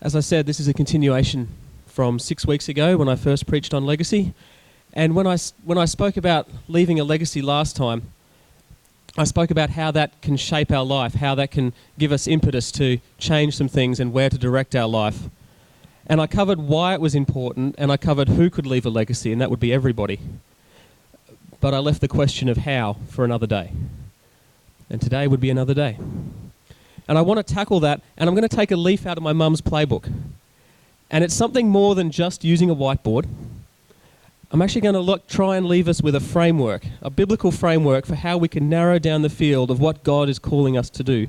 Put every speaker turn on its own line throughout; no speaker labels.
As I said, this is a continuation from 6 weeks ago when I first preached on legacy. And when I spoke about leaving a legacy last time, I spoke about how that can shape our life, how that can give us impetus to change some things and where to direct our life. And I covered why it was important, and I covered who could leave a legacy, and that would be everybody. But I left the question of how for another day. And today would be another day. And I want to tackle that, and I'm going to take a leaf out of my mum's playbook. And it's something more than just using a whiteboard. I'm actually going to try and leave us with a framework, a biblical framework for how we can narrow down the field of what God is calling us to do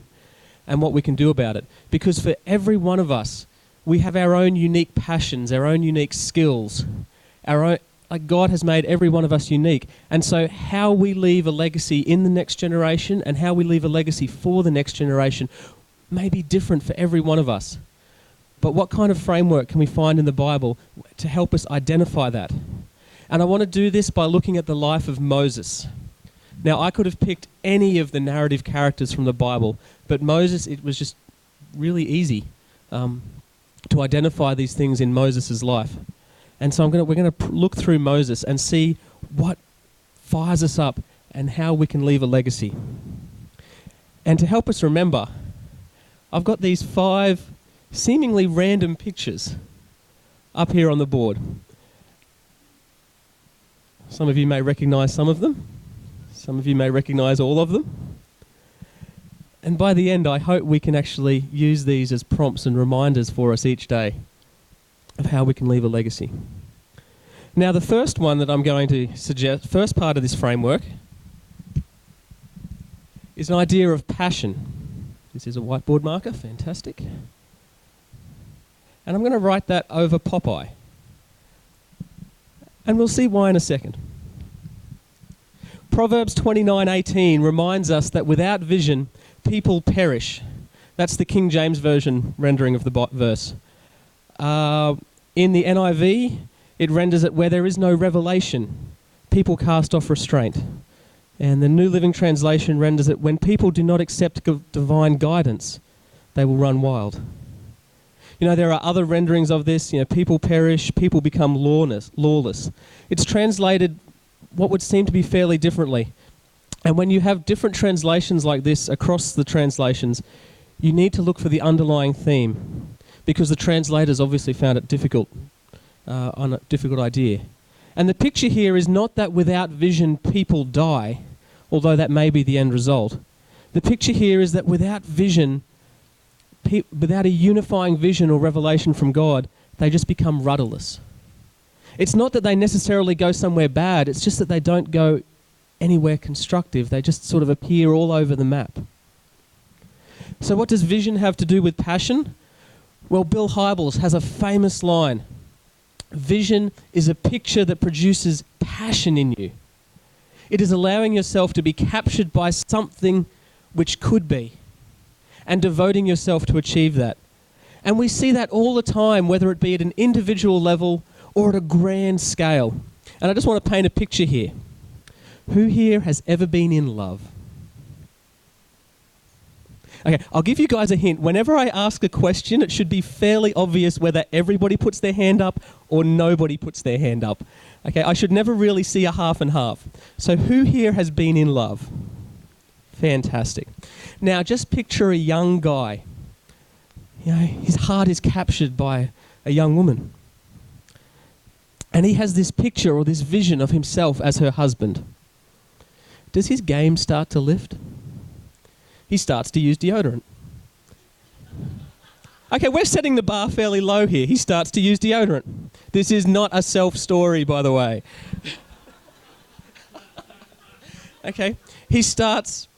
and what we can do about it. Because for every one of us, we have our own unique passions, our own unique skills, like God has made every one of us unique. And so how we leave a legacy in the next generation and how we leave a legacy for the next generation may be different for every one of us. But what kind of framework can we find in the Bible to help us identify that? And I want to do this by looking at the life of Moses. Now, I could have picked any of the narrative characters from the Bible, but Moses, it was just really easy to identify these things in Moses' life. And so we're going to look through Moses and see what fires us up and how we can leave a legacy. And to help us remember, I've got these 5 seemingly random pictures up here on the board. Some of you may recognize some of them. Some of you may recognize all of them. And by the end, I hope we can actually use these as prompts and reminders for us each day of how we can leave a legacy. Now, the first one that I'm going to suggest, first part of this framework, is an idea of passion. This is a whiteboard marker, fantastic. And I'm going to write that over Popeye. And we'll see why in a second. Proverbs 29:18 reminds us that without vision, people perish. That's the King James Version rendering of the verse. In the NIV, it renders it where there is no revelation, people cast off restraint. And the New Living Translation renders it when people do not accept divine guidance, they will run wild. You know, there are other renderings of this. You know, people perish, people become lawless. It's translated what would seem to be fairly differently. And when you have different translations like this across the translations, you need to look for the underlying theme, because the translators obviously found it difficult, on a difficult idea. And the picture here is not that without vision people die, although that may be the end result. The picture here is that without vision, without a unifying vision or revelation from God, they just become rudderless. It's not that they necessarily go somewhere bad, it's just that they don't go anywhere constructive. They just sort of appear all over the map. So what does vision have to do with passion? Well, Bill Hybels has a famous line. Vision is a picture that produces passion in you. It is allowing yourself to be captured by something which could be, and devoting yourself to achieve that. And we see that all the time, whether it be at an individual level or at a grand scale. And I just want to paint a picture here. Who here has ever been in love? Okay, I'll give you guys a hint. Whenever I ask a question, it should be fairly obvious whether everybody puts their hand up or nobody puts their hand up. Okay, I should never really see a half and half. So who here has been in love? Fantastic. Now, just picture a young guy. You know, his heart is captured by a young woman. And he has this picture or this vision of himself as her husband. Does his game start to lift? He starts to use deodorant. Okay, we're setting the bar fairly low here. He starts to use deodorant. This is not a self-story, by the way. Okay, he starts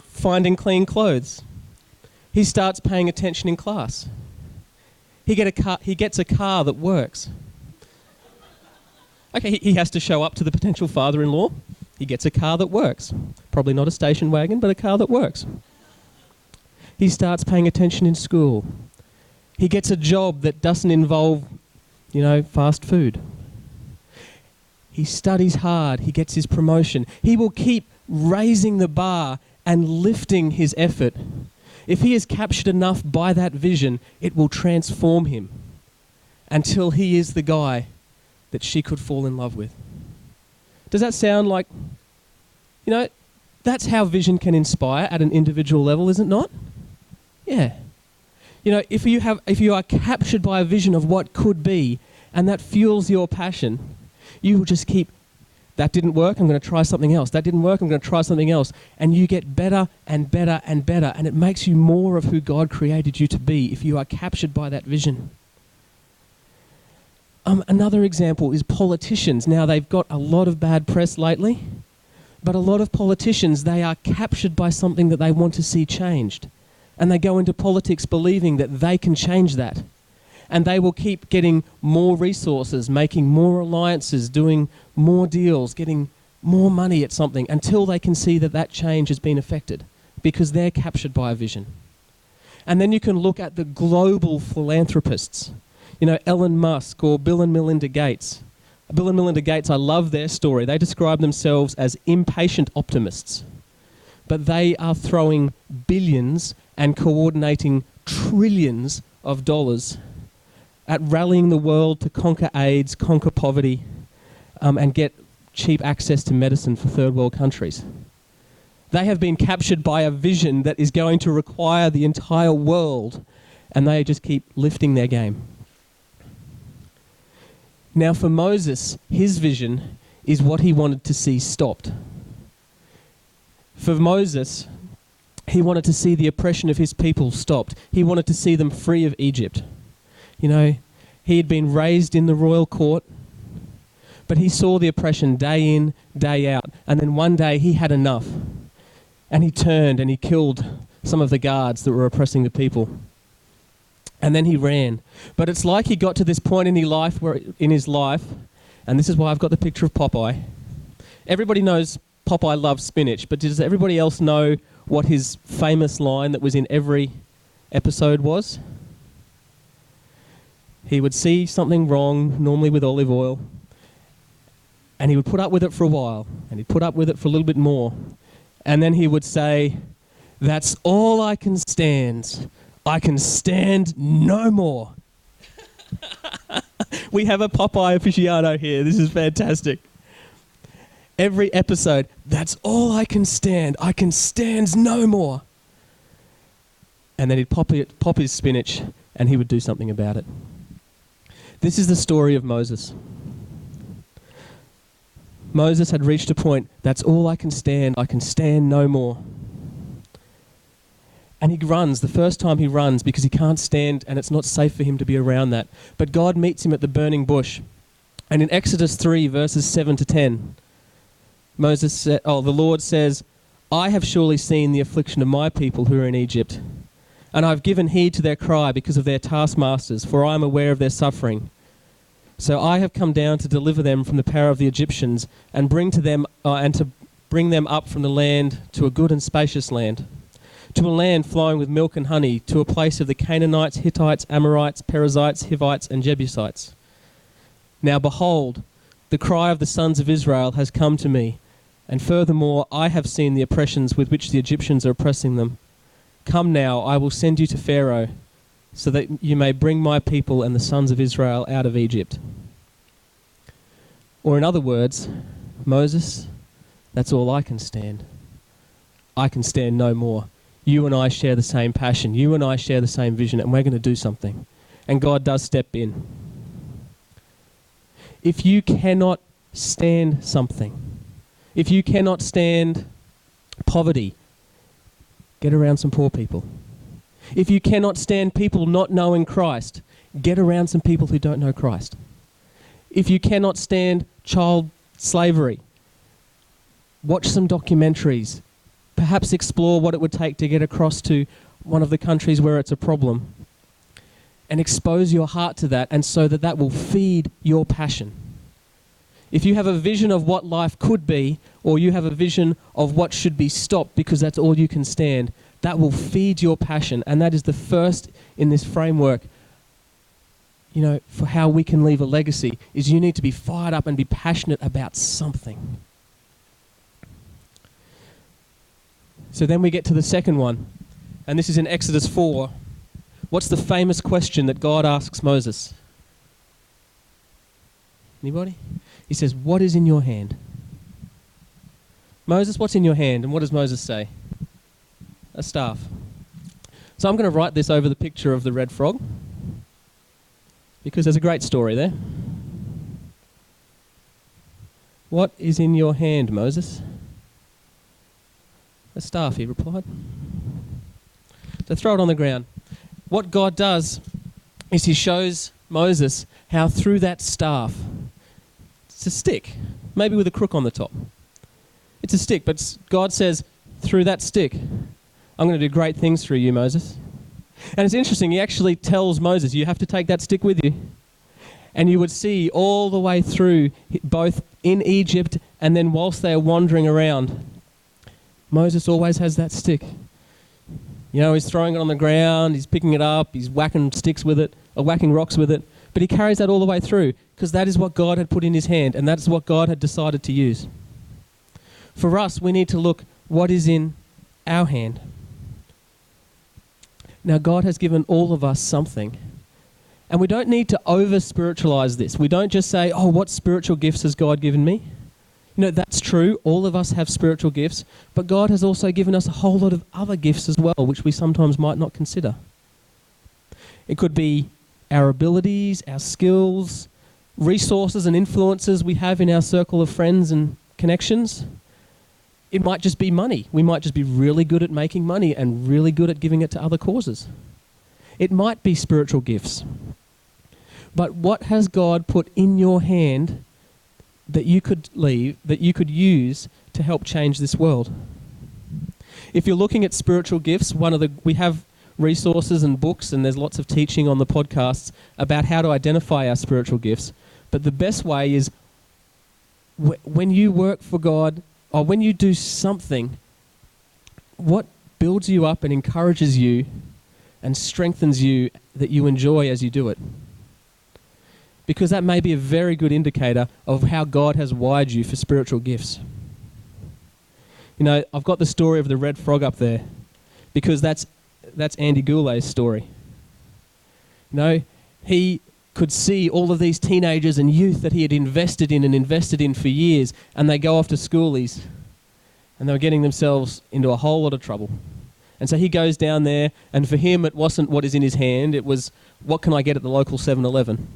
finding clean clothes. He starts paying attention in class. He gets a car that works. Okay, he has to show up to the potential father-in-law. He gets a car that works. Probably not a station wagon, but a car that works. He starts paying attention in school. He gets a job that doesn't involve, fast food. He studies hard. He gets his promotion. He will keep raising the bar and lifting his effort. if he is captured enough by that vision, it will transform him until he is the guy that she could fall in love with. Does that sound like, that's how vision can inspire at an individual level, is it not? Yeah. If you are captured by a vision of what could be, and that fuels your passion, you will just keep, that didn't work, I'm going to try something else. That didn't work, I'm going to try something else. And you get better and better and better, and it makes you more of who God created you to be if you are captured by that vision. Another example is politicians. Now, they've got a lot of bad press lately, but a lot of politicians, they are captured by something that they want to see changed. And they go into politics believing that they can change that. And they will keep getting more resources, making more alliances, doing more deals, getting more money at something until they can see that that change has been effected because they're captured by a vision. And then you can look at the global philanthropists, Elon Musk or Bill and Melinda Gates. Bill and Melinda Gates, I love their story. They describe themselves as impatient optimists, but they are throwing billions and coordinating trillions of dollars at rallying the world to conquer AIDS, conquer poverty, and get cheap access to medicine for third world countries. They have been captured by a vision that is going to require the entire world, and they just keep lifting their game. Now for Moses, his vision is what he wanted to see stopped. For Moses, he wanted to see the oppression of his people stopped. He wanted to see them free of Egypt. He had been raised in the royal court, but he saw the oppression day in, day out. And then one day he had enough. And he turned and he killed some of the guards that were oppressing the people. And then he ran. But it's like he got to this point in his life, and this is why I've got the picture of Popeye. Everybody knows Popeye loves spinach, but does everybody else know what his famous line that was in every episode was? He would see something wrong, normally with olive oil, and he would put up with it for a while, and he'd put up with it for a little bit more. And then he would say, "That's all I can stand. I can stand no more." We have a Popeye aficionado here. This is fantastic. Every episode, "That's all I can stand. I can stand no more." And then he'd pop his spinach, and he would do something about it. This is the story of Moses. Moses had reached a point, "That's all I can stand no more." And he runs, the first time he runs, because he can't stand and it's not safe for him to be around that. But God meets him at the burning bush. And in Exodus 3, verses 7 to 10, the Lord says, "I have surely seen the affliction of my people who are in Egypt, and I've given heed to their cry because of their taskmasters, for I am aware of their suffering. So I have come down to deliver them from the power of the Egyptians and to bring them up from the land to a good and spacious land, to a land flowing with milk and honey, to a place of the Canaanites, Hittites, Amorites, Perizzites, Hivites, and Jebusites. Now behold, the cry of the sons of Israel has come to me, and furthermore I have seen the oppressions with which the Egyptians are oppressing them. Come now, I will send you to Pharaoh, so that you may bring my people and the sons of Israel out of Egypt." Or in other words, Moses, that's all I can stand. I can stand no more. You and I share the same passion. You and I share the same vision, and we're going to do something. And God does step in. If you cannot stand something, if you cannot stand poverty, get around some poor people. If you cannot stand people not knowing Christ, get around some people who don't know Christ. If you cannot stand child slavery, watch some documentaries. Perhaps explore what it would take to get across to one of the countries where it's a problem, and expose your heart to that, and so that will feed your passion. If you have a vision of what life could be, or you have a vision of what should be stopped because that's all you can stand, that will feed your passion. And that is the first in this framework, for how we can leave a legacy, is you need to be fired up and be passionate about something. So then we get to the second one, And this is in Exodus 4. What's the famous question that God asks Moses? Anybody? He says, "What is in your hand?" Moses, what's in your hand? And what does Moses say? A staff. So I'm going to write this over the picture of the red frog, because there's a great story there. "What is in your hand, Moses?" "A staff," he replied. So throw it on the ground. What God does is he shows Moses how through that staff, it's a stick, maybe with a crook on the top. It's a stick, but God says, through that stick, I'm going to do great things through you, Moses. And it's interesting, he actually tells Moses, you have to take that stick with you. And you would see all the way through, both in Egypt and then whilst they are wandering around, Moses always has that stick. You know, he's throwing it on the ground, he's picking it up, he's whacking sticks with it, or whacking rocks with it. But he carries that all the way through, because that is what God had put in his hand, and that's what God had decided to use. For us, we need to look what is in our hand. Now, God has given all of us something. And we don't need to over-spiritualize this. We don't just say, oh, what spiritual gifts has God given me? You know, that's true. All of us have spiritual gifts. But God has also given us a whole lot of other gifts as well, which we sometimes might not consider. It could be our abilities, our skills, resources and influences we have in our circle of friends and connections. It might just be money. We might just be really good at making money and really good at giving it to other causes. It might be spiritual gifts. But what has God put in your hand that you could leave, that you could use to help change this world? If you're looking at spiritual gifts, we have resources and books, and there's lots of teaching on the podcasts about how to identify our spiritual gifts. But the best way is when you work for God, or when you do something, what builds you up and encourages you and strengthens you that you enjoy as you do it. Because that may be a very good indicator of how God has wired you for spiritual gifts. You know, I've got the story of the red frog up there because that's Andy Goulet's story. You know, he could see all of these teenagers and youth that he had invested in for years, and they go off to schoolies and they were getting themselves into a whole lot of trouble. And so he goes down there, and for him it wasn't what is in his hand, it was what can I get at the local 7-Eleven.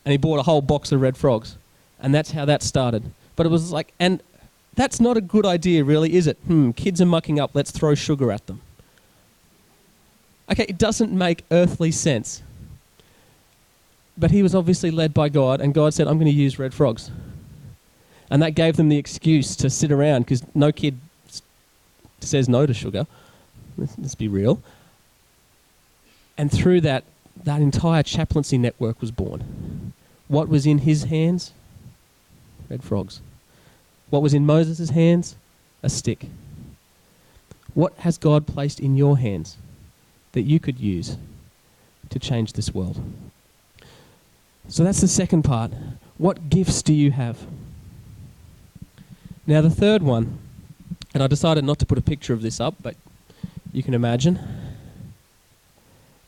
And he bought a whole box of red frogs. And that's how that started. But it was like, and that's not a good idea really, is it? Kids are mucking up, let's throw sugar at them. Okay, it doesn't make earthly sense. But he was obviously led by God, and God said, I'm going to use red frogs. And that gave them the excuse to sit around, because no kid says no to sugar. Let's be real. And through that entire chaplaincy network was born. What was in his hands? Red frogs. What was in Moses' hands? A stick. What has God placed in your hands that you could use to change this world? So that's the second part. What gifts do you have? Now the third one, and I decided not to put a picture of this up, but you can imagine,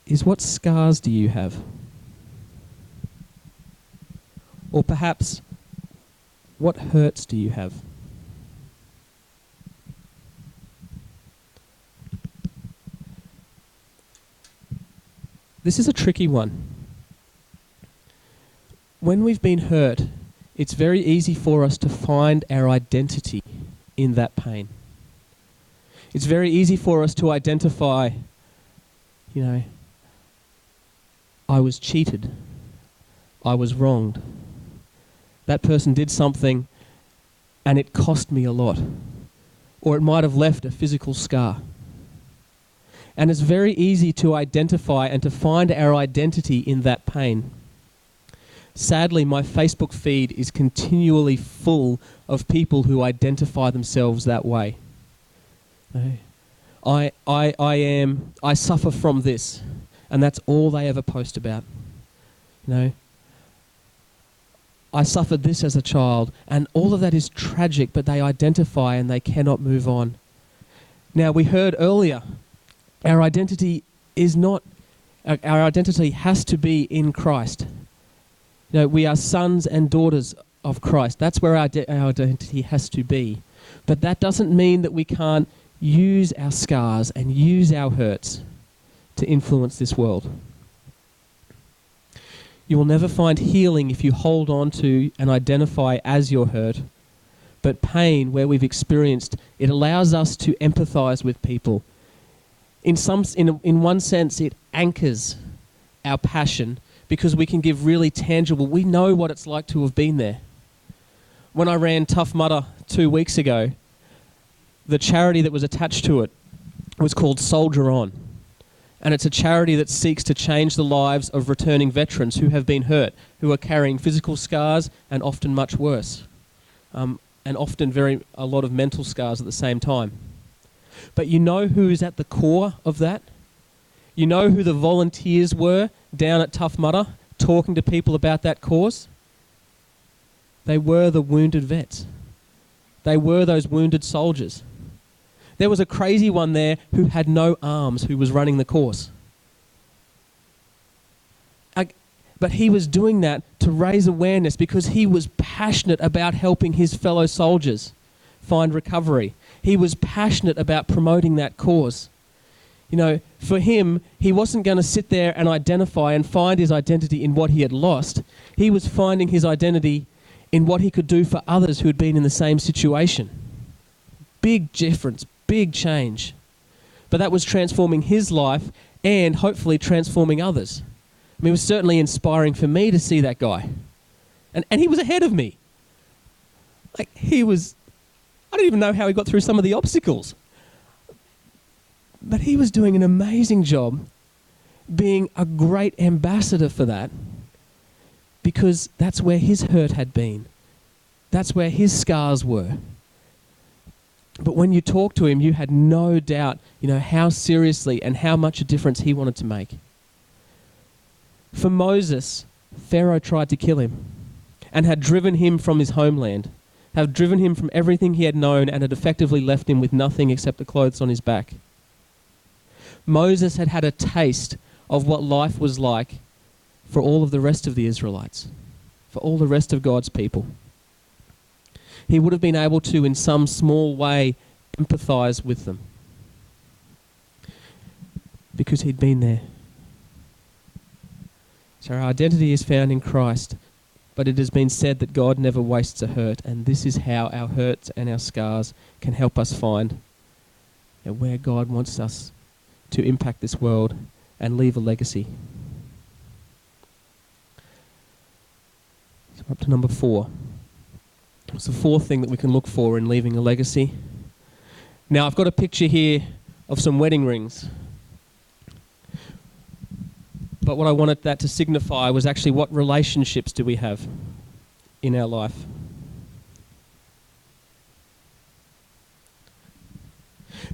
is what scars do you have? Or perhaps, what hurts do you have? This is a tricky one. When we've been hurt, it's very easy for us to find our identity in that pain. It's very easy for us to identify, I was cheated. I was wronged. That person did something and it cost me a lot. Or it might have left a physical scar. And it's very easy to identify and to find our identity in that pain. Sadly, my Facebook feed is continually full of people who identify themselves that way. I suffer from this, and that's all they ever post about. I suffered this as a child, and all of that is tragic, but they identify and they cannot move on. Now, we heard earlier, our identity is not, our identity has to be in Christ. You know, we are sons and daughters of Christ. That's where our identity has to be. But that doesn't mean that we can't use our scars and use our hurts to influence this world. You will never find healing if you hold on to and identify as your hurt. But pain, where we've experienced, it allows us to empathize with people. In one sense, it anchors our passion because we can give really tangible, we know what it's like to have been there. When I ran Tough Mudder 2 weeks ago, the charity that was attached to it was called Soldier On. And it's a charity that seeks to change the lives of returning veterans who have been hurt, who are carrying physical scars and often much worse. And often a lot of mental scars at the same time. But you know who is at the core of that? You know who the volunteers were down at Tough Mudder talking to people about that cause? They were the wounded vets. They were those wounded soldiers. There was a crazy one there who had no arms who was running the course. But he was doing that to raise awareness because he was passionate about helping his fellow soldiers find recovery. He was passionate about promoting that cause. You know, for him, he wasn't going to sit there and identify and find his identity in what he had lost. He was finding his identity in what he could do for others who had been in the same situation. Big difference, big change. But that was transforming his life and hopefully transforming others. I mean, it was certainly inspiring for me to see that guy. And he was ahead of me. I don't even know how he got through some of the obstacles. But he was doing an amazing job being a great ambassador for that because that's where his hurt had been. That's where his scars were. But when you talked to him, you had no doubt, how seriously and how much a difference he wanted to make. For Moses, Pharaoh tried to kill him and had driven him from his homeland, had driven him from everything he had known and had effectively left him with nothing except the clothes on his back. Moses had had a taste of what life was like for all of the rest of the Israelites, for all the rest of God's people. He would have been able to, in some small way, empathize with them because he'd been there. So our identity is found in Christ, but it has been said that God never wastes a hurt, and this is how our hurts and our scars can help us find where God wants us to impact this world and leave a legacy. So we're up to number 4. It's the fourth thing that we can look for in leaving a legacy. Now, I've got a picture here of some wedding rings. But what I wanted that to signify was actually what relationships do we have in our life.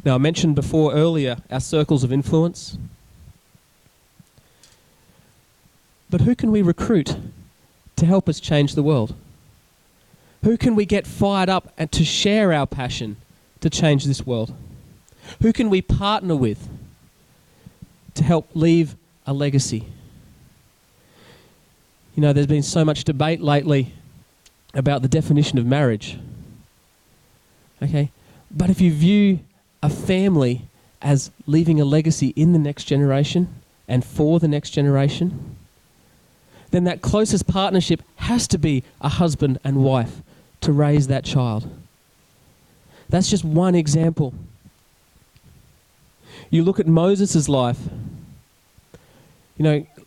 Now, I mentioned before earlier our circles of influence. But who can we recruit to help us change the world? Who can we get fired up and to share our passion to change this world? Who can we partner with to help leave a legacy? There's been so much debate lately about the definition of marriage. Okay? But if you view a family as leaving a legacy in the next generation and for the next generation, then that closest partnership has to be a husband and wife to raise that child. That's just one example. You look at Moses' life.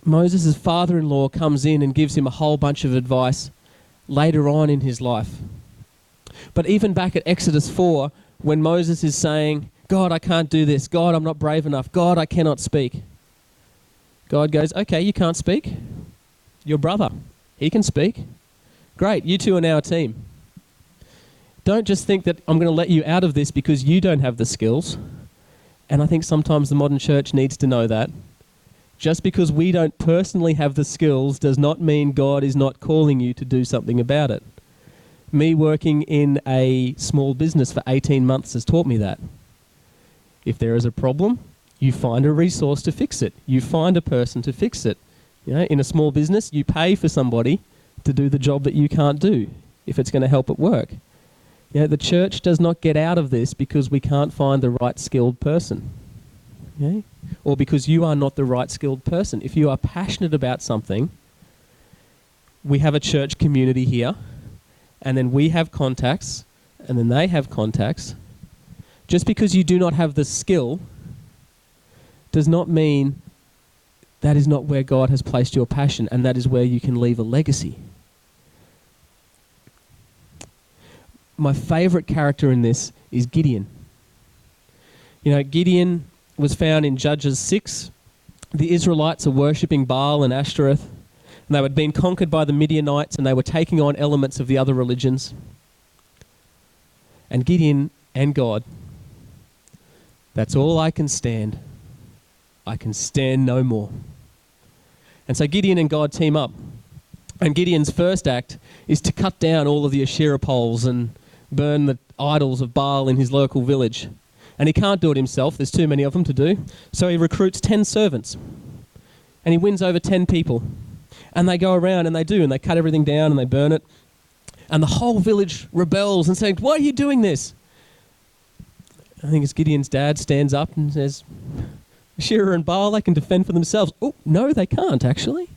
Moses' father-in-law comes in and gives him a whole bunch of advice later on in his life. But even back at Exodus 4, when Moses is saying, God, I can't do this. God, I'm not brave enough. God, I cannot speak. God goes, okay, you can't speak. Your brother, he can speak. Great, you two are now a team. Don't just think that I'm going to let you out of this because you don't have the skills. And I think sometimes the modern church needs to know that. Just because we don't personally have the skills does not mean God is not calling you to do something about it. Me working in a small business for 18 months has taught me that. If there is a problem, you find a resource to fix it. You find a person to fix it. You know, in a small business, you pay for somebody to do the job that you can't do if it's going to help it work. You know, the church does not get out of this because we can't find the right skilled person. Okay? Or because you are not the right skilled person. If you are passionate about something, we have a church community here, and then we have contacts, and then they have contacts. Just because you do not have the skill does not mean that is not where God has placed your passion, and that is where you can leave a legacy. My favourite character in this is Gideon. You know, Gideon was found in Judges 6. The Israelites are worshipping Baal and Ashtoreth, and they had been conquered by the Midianites, and they were taking on elements of the other religions. And Gideon and God, that's all I can stand. I can stand no more. And so Gideon and God team up. And Gideon's first act is to cut down all of the Asherah poles and burn the idols of Baal in his local village. And he can't do it himself. There's too many of them to do. So he recruits 10 servants. And he wins over 10 people. And they go around and they cut everything down and they burn it. And the whole village rebels and says, "Why are you doing this?" I think it's Gideon's dad stands up and says, "Asherah and Baal, they can defend for themselves." Oh, no, they can't, actually.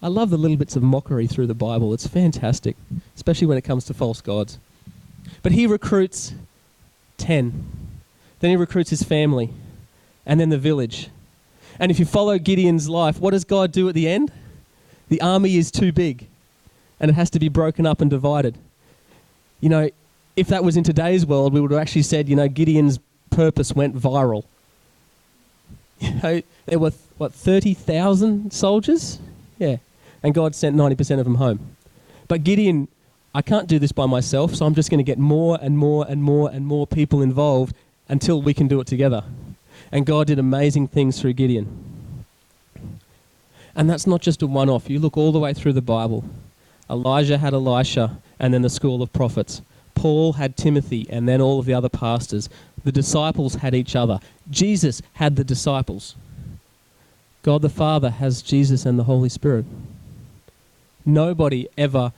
I love the little bits of mockery through the Bible. It's fantastic, especially when it comes to false gods. But he recruits 10. Then he recruits his family, and then the village. And if you follow Gideon's life, what does God do at the end? The army is too big, and it has to be broken up and divided. You know, if that was in today's world, we would have actually said, you know, Gideon's purpose went viral. You know, there were, 30,000 soldiers? Yeah. And God sent 90% of them home. But Gideon, I can't do this by myself, so I'm just going to get more and more and more and more people involved until we can do it together. And God did amazing things through Gideon. And that's not just a one-off. You look all the way through the Bible. Elijah had Elisha and then the school of prophets. Paul had Timothy and then all of the other pastors. The disciples had each other. Jesus had the disciples. God the Father has Jesus and the Holy Spirit. Nobody ever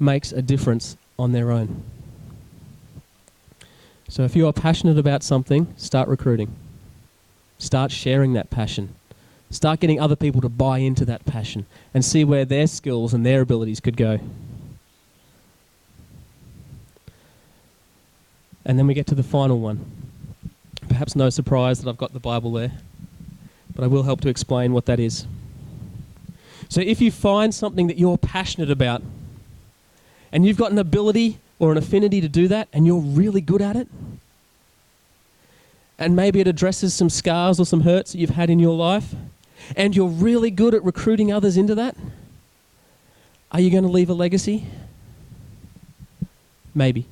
makes a difference on their own. So if you are passionate about something, start recruiting. Start sharing that passion. Start getting other people to buy into that passion and see where their skills and their abilities could go. And then we get to the final one. Perhaps no surprise that I've got the Bible there, but I will help to explain what that is. So if you find something that you're passionate about, and you've got an ability or an affinity to do that, and you're really good at it, and maybe it addresses some scars or some hurts that you've had in your life, and you're really good at recruiting others into that, are you going to leave a legacy? Maybe.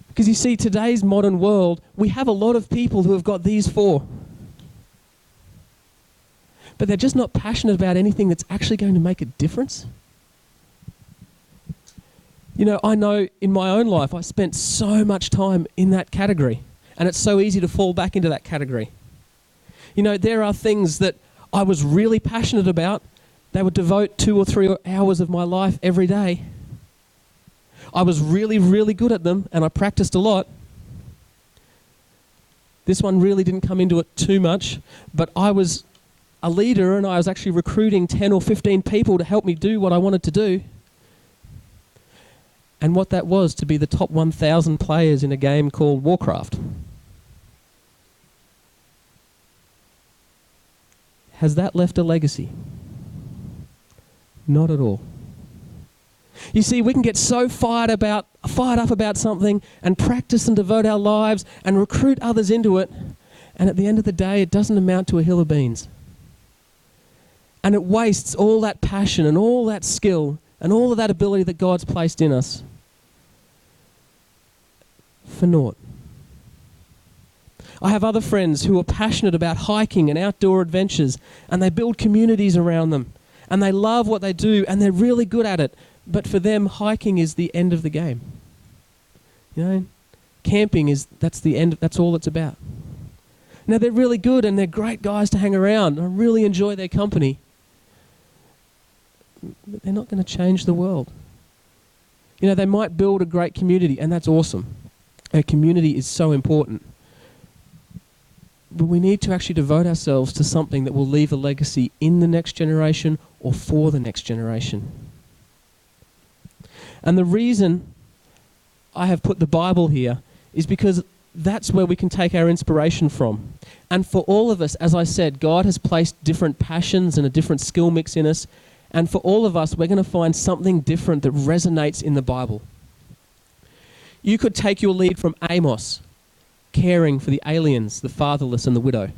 Because you see, today's modern world, we have a lot of people who have got these four. But they're just not passionate about anything that's actually going to make a difference. You know, I know in my own life, I spent so much time in that category, and it's so easy to fall back into that category. You know, there are things that I was really passionate about. They would devote 2 or 3 hours of my life every day. I was really, really good at them, and I practiced a lot. This one really didn't come into it too much, but I was a leader, and I was actually recruiting 10 or 15 people to help me do what I wanted to do. And what that was, to be the top 1,000 players in a game called Warcraft. Has that left a legacy? Not at all. You see, we can get so fired up about something and practice and devote our lives and recruit others into it, and at the end of the day, it doesn't amount to a hill of beans. And it wastes all that passion and all that skill and all of that ability that God's placed in us for naught. I have other friends who are passionate about hiking and outdoor adventures, and they build communities around them, and they love what they do, and they're really good at it. But for them, hiking is the end of the game. You know, camping that's the end, that's all it's about. Now, they're really good and they're great guys to hang around. I really enjoy their company. But they're not going to change the world. You know, they might build a great community, and that's awesome. A community is so important. But we need to actually devote ourselves to something that will leave a legacy in the next generation or for the next generation. And the reason I have put the Bible here is because that's where we can take our inspiration from. And for all of us, as I said, God has placed different passions and a different skill mix in us. And for all of us, we're going to find something different that resonates in the Bible. You could take your lead from Amos, caring for the aliens, the fatherless, and the widow.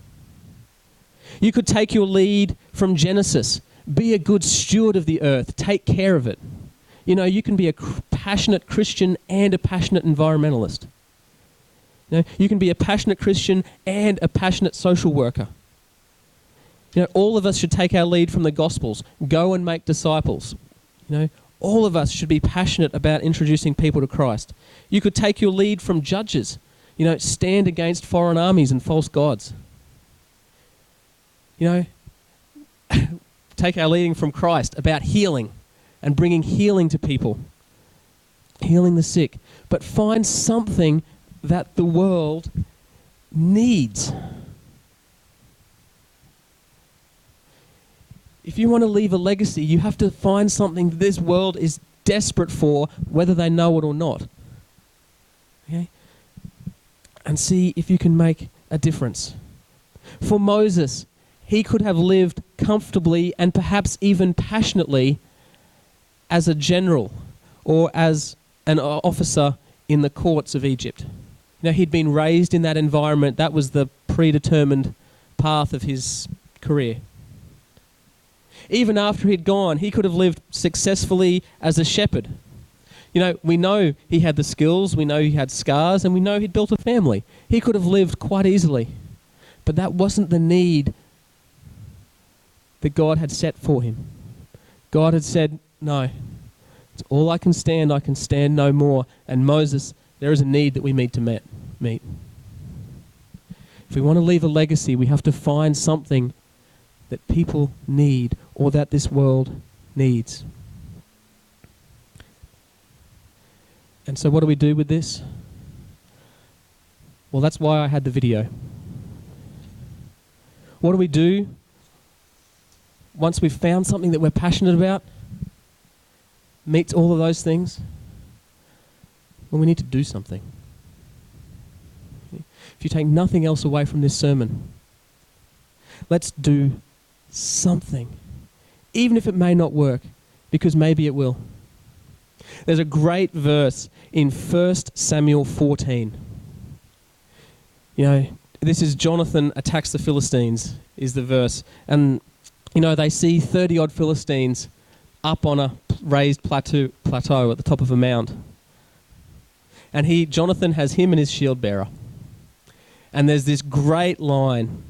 You could take your lead from Genesis, be a good steward of the earth, take care of it. You know, you can be a passionate Christian and a passionate environmentalist. You know, you can be a passionate Christian and a passionate social worker. You know, all of us should take our lead from the Gospels. Go and make disciples. You know, all of us should be passionate about introducing people to Christ. You could take your lead from Judges. You know, stand against foreign armies and false gods. You know, take our leading from Christ about healing and bringing healing to people. Healing the sick. But find something that the world needs. If you want to leave a legacy, you have to find something that this world is desperate for, whether they know it or not. Okay? And see if you can make a difference. For Moses, he could have lived comfortably and perhaps even passionately as a general or as an officer in the courts of Egypt. You know, he'd been raised in that environment. That was the predetermined path of his career. Even after he'd gone, he could have lived successfully as a shepherd. You know, we know he had the skills, we know he had scars, and we know he'd built a family. He could have lived quite easily. But that wasn't the need that God had set for him. God had said, no, it's all I can stand no more. And Moses, there is a need that we need to meet. If we want to leave a legacy, we have to find something that people need or that this world needs. And so what do we do with this? Well, that's why I had the video. What do we do once we've found something that we're passionate about? Meets all of those things? Well, we need to do something. If you take nothing else away from this sermon, let's do something, even if it may not work, because maybe it will. There's a great verse in 1 Samuel 14. You know, this is Jonathan attacks the Philistines, is the verse. And, you know, they see 30-odd Philistines up on a raised plateau at the top of a mount. And Jonathan has him and his shield bearer. And there's this great line.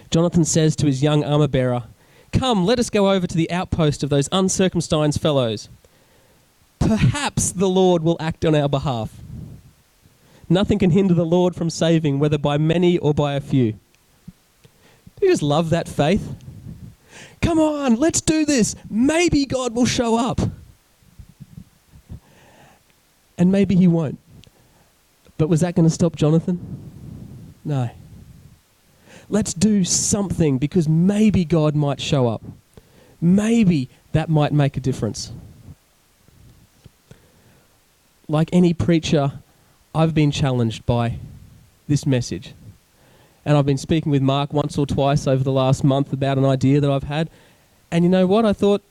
Jonathan says to his young armor bearer, "Come, let us go over to the outpost of those uncircumcised fellows. Perhaps the Lord will act on our behalf. Nothing can hinder the Lord from saving, whether by many or by a few." Do you just love that faith? Come on, let's do this. Maybe God will show up. And maybe he won't. But was that going to stop Jonathan? No. Let's do something because maybe God might show up. Maybe that might make a difference. Like any preacher, I've been challenged by this message. And I've been speaking with Mark once or twice over the last month about an idea that I've had. And you know what? I thought,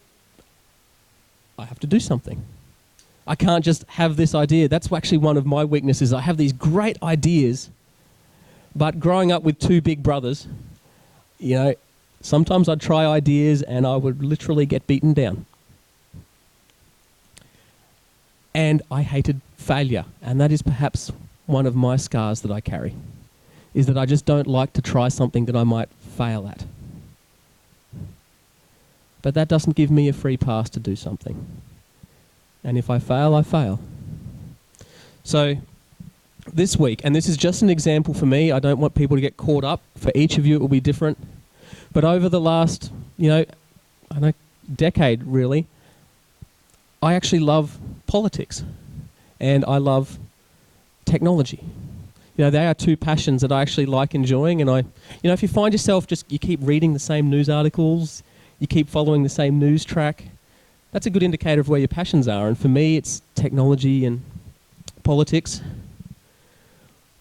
I have to do something. I can't just have this idea. That's actually one of my weaknesses. I have these great ideas, but growing up with two big brothers, you know, sometimes I'd try ideas and I would literally get beaten down. And I hated failure. And that is perhaps one of my scars that I carry, is that I just don't like to try something that I might fail at. But that doesn't give me a free pass to do something. And if I fail, I fail. So this week, and this is just an example for me, I don't want people to get caught up. For each of you it will be different. But over the last, decade really, I actually love politics and I love technology. They are two passions that I actually like enjoying, and if you find yourself you keep reading the same news articles, you keep following the same news track, that's a good indicator of where your passions are. And for me, it's technology and politics.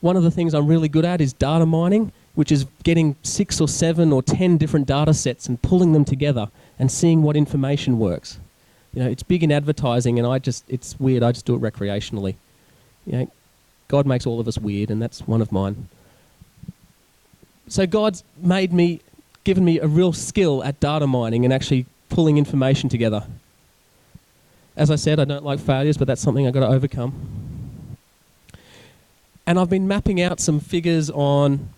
One of the things I'm really good at is data mining, which is getting 6 or 7 or 10 different data sets and pulling them together and seeing what information works. It's big in advertising, and it's weird, I just do it recreationally. God makes all of us weird, and that's one of mine. So God's given me a real skill at data mining and actually pulling information together. As I said, I don't like failures, but that's something I've got to overcome. And I've been mapping out some figures on,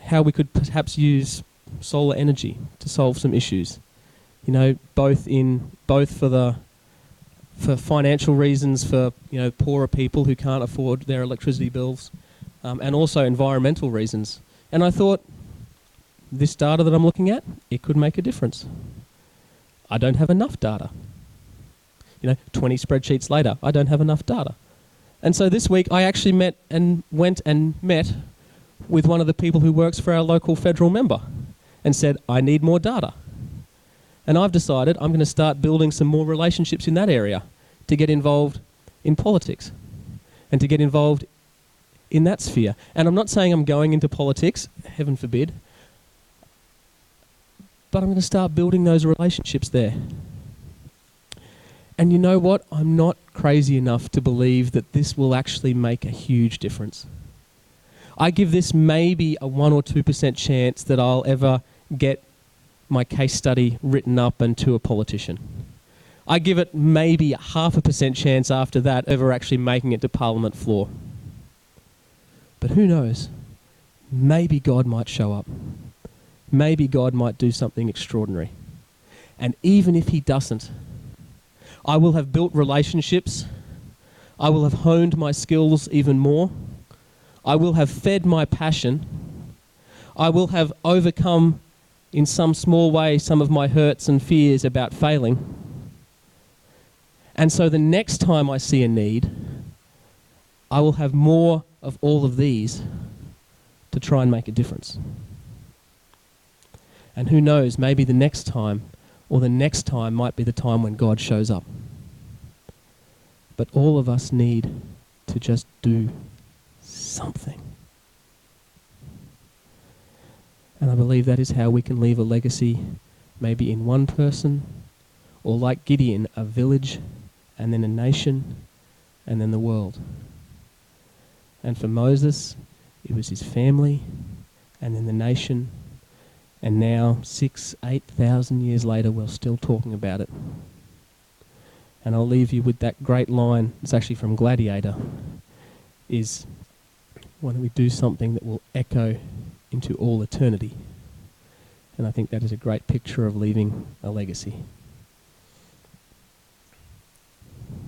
how we could perhaps use solar energy to solve some issues. Both for financial reasons, for poorer people who can't afford their electricity bills, and also environmental reasons. And I thought, this data that I'm looking at, it could make a difference. I don't have enough data. 20 spreadsheets later, I don't have enough data. And so this week I actually went and met with one of the people who works for our local federal member and said, I need more data. And I've decided I'm going to start building some more relationships in that area to get involved in politics and to get involved in that sphere. And I'm not saying I'm going into politics, heaven forbid, but I'm going to start building those relationships there. And you know what? I'm not crazy enough to believe that this will actually make a huge difference. I give this maybe a 1 or 2% chance that I'll ever get my case study written up and to a politician. I give it maybe a 0.5% chance after that ever actually making it to Parliament floor. But who knows? Maybe God might show up. Maybe God might do something extraordinary. And even if he doesn't, I will have built relationships. I will have honed my skills even more. I will have fed my passion. I will have overcome in some small way some of my hurts and fears about failing. And so the next time I see a need, I will have more of all of these to try and make a difference. And who knows, maybe the next time or the next time might be the time when God shows up. But all of us need to just do something. And I believe that is how we can leave a legacy, maybe in one person, or like Gideon, a village, and then a nation, and then the world. And for Moses, it was his family, and then the nation, and now 8,000 years later, we're still talking about it. And I'll leave you with that great line, it's actually from Gladiator, is, why don't we do something that will echo into all eternity? And I think that is a great picture of leaving a legacy.